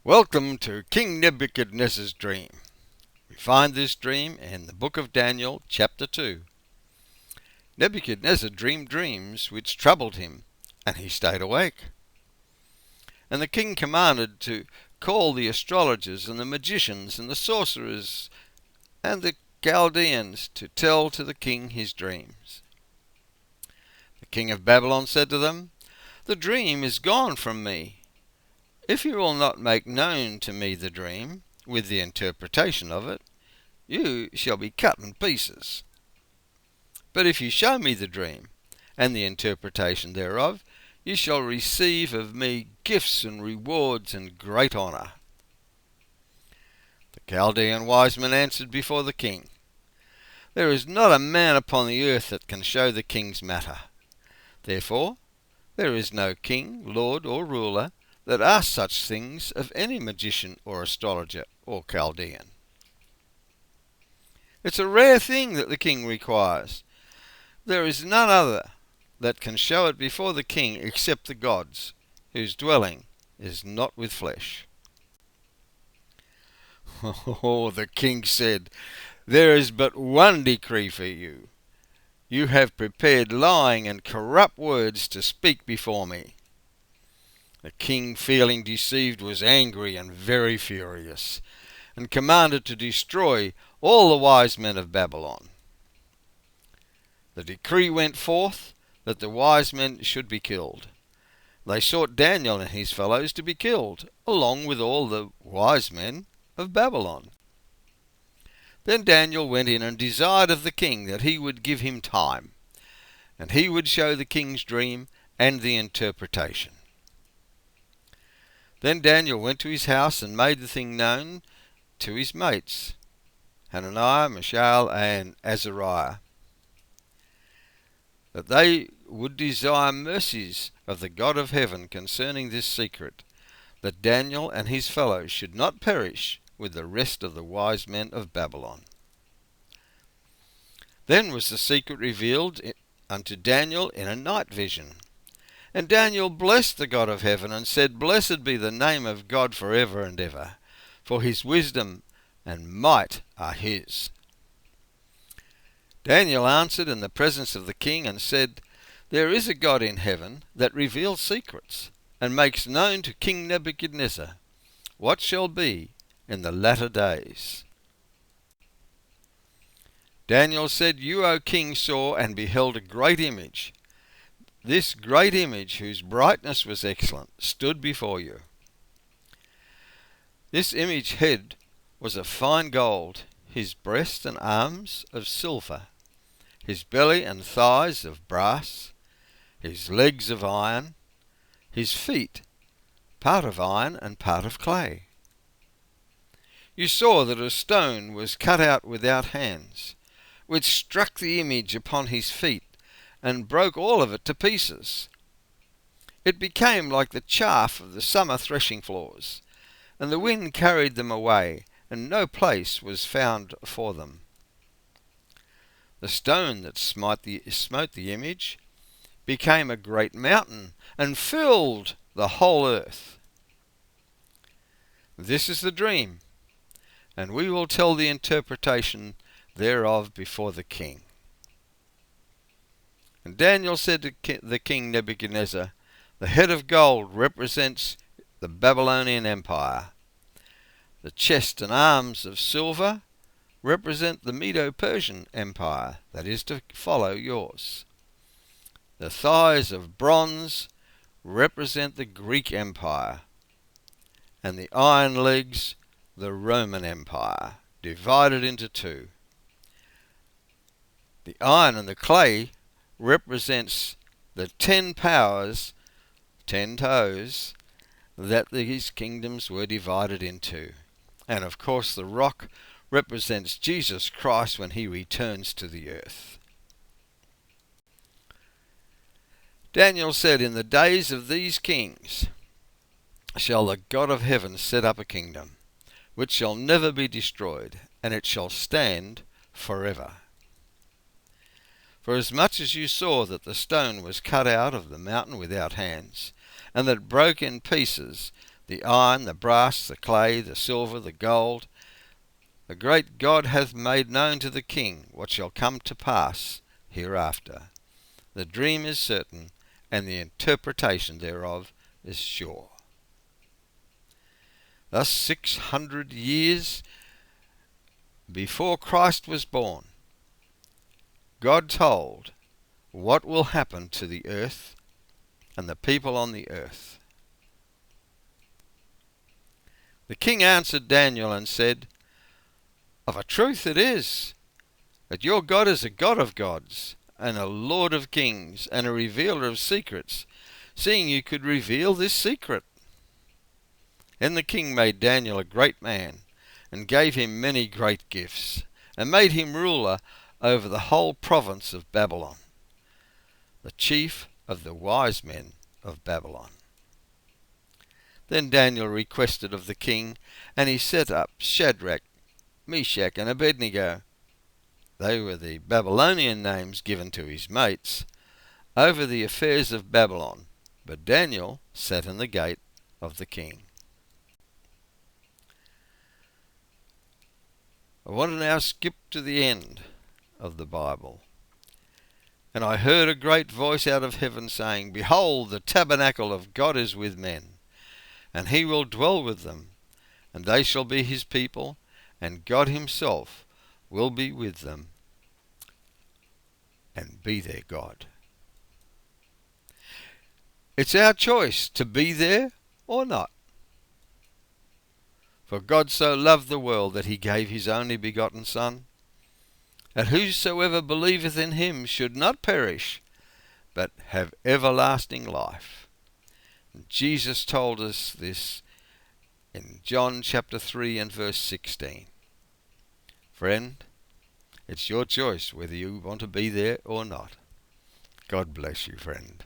Welcome to King Nebuchadnezzar's dream. We find this dream in the book of Daniel, chapter 2. Nebuchadnezzar dreamed dreams which troubled him, and he stayed awake. And the king commanded to call the astrologers and the magicians and the sorcerers and the Chaldeans to tell to the king his dreams. The king of Babylon said to them, "The dream is gone from me. If you will not make known to me the dream, with the interpretation of it, you shall be cut in pieces. But if you show me the dream, and the interpretation thereof, you shall receive of me gifts and rewards and great honour." The Chaldean wise men answered before the king, "There is not a man upon the earth that can show the king's matter. Therefore there is no king, lord, or ruler that asks such things of any magician or astrologer or Chaldean." It's a rare thing that the king requires. There is none other that can show it before the king except the gods, whose dwelling is not with flesh. Oh, the king said, "There is but one decree for you. You have prepared lying and corrupt words to speak before me." The king, feeling deceived, was angry and very furious, and commanded to destroy all the wise men of Babylon. The decree went forth that the wise men should be killed. They sought Daniel and his fellows to be killed, along with all the wise men of Babylon. Then Daniel went in and desired of the king that he would give him time, and he would show the king's dream and the interpretation. Then Daniel went to his house and made the thing known to his mates, Hananiah, Mishael, and Azariah, that they would desire mercies of the God of heaven concerning this secret, that Daniel and his fellows should not perish with the rest of the wise men of Babylon. Then was the secret revealed unto Daniel in a night vision. And Daniel blessed the God of heaven, and said, "Blessed be the name of God for ever and ever, for his wisdom and might are his." Daniel answered in the presence of the king and said, "There is a God in heaven that reveals secrets, and makes known to King Nebuchadnezzar what shall be in the latter days." Daniel said, "You, O king, saw and beheld a great image. This great image, whose brightness was excellent, stood before you. This image head was of fine gold, his breast and arms of silver, his belly and thighs of brass, his legs of iron, his feet part of iron and part of clay. You saw that a stone was cut out without hands, which struck the image upon his feet, and broke all of it to pieces. It became like the chaff of the summer threshing floors, and the wind carried them away, and no place was found for them. The stone that smote the image became a great mountain, and filled the whole earth. This is the dream, and we will tell the interpretation thereof before the king." And Daniel said to the king Nebuchadnezzar, "The head of gold represents the Babylonian Empire. The chest and arms of silver represent the Medo-Persian Empire that is to follow yours. The thighs of bronze represent the Greek Empire, and the iron legs the Roman Empire, divided into two. The iron and the clay represents the 10 powers, 10 toes, that these kingdoms were divided into. And of course the rock represents Jesus Christ when he returns to the earth." Daniel said, "In the days of these kings shall the God of heaven set up a kingdom, which shall never be destroyed, and it shall stand forever. For as much as you saw that the stone was cut out of the mountain without hands, and that it broke in pieces the iron, the brass, the clay, the silver, the gold. The great God hath made known to the king what shall come to pass hereafter. The dream is certain, and the interpretation thereof is sure. Thus 600 years before Christ was born, God told what will happen to the earth and the people on the earth. The king answered Daniel and said, Of a truth it is, that your God is a God of gods, and a Lord of kings, and a revealer of secrets, seeing you could reveal this secret. Then the king made Daniel a great man, and gave him many great gifts, and made him ruler over the whole province of Babylon, the chief of the wise men of Babylon. Then Daniel requested of the king, and he set up Shadrach, Meshach, and Abednego, they were the Babylonian names given to his mates, over the affairs of Babylon, but Daniel sat in the gate of the king. I want to now skip to the end of the Bible. And I heard a great voice out of heaven saying, Behold, the tabernacle of God is with men, and he will dwell with them, and they shall be his people, and God himself will be with them and be their God. It's our choice to be there or not. For God so loved the world that he gave his only begotten Son, that whosoever believeth in him should not perish, but have everlasting life. And Jesus told us this in John chapter 3 and verse 16. Friend, it's your choice whether you want to be there or not. God bless you, friend.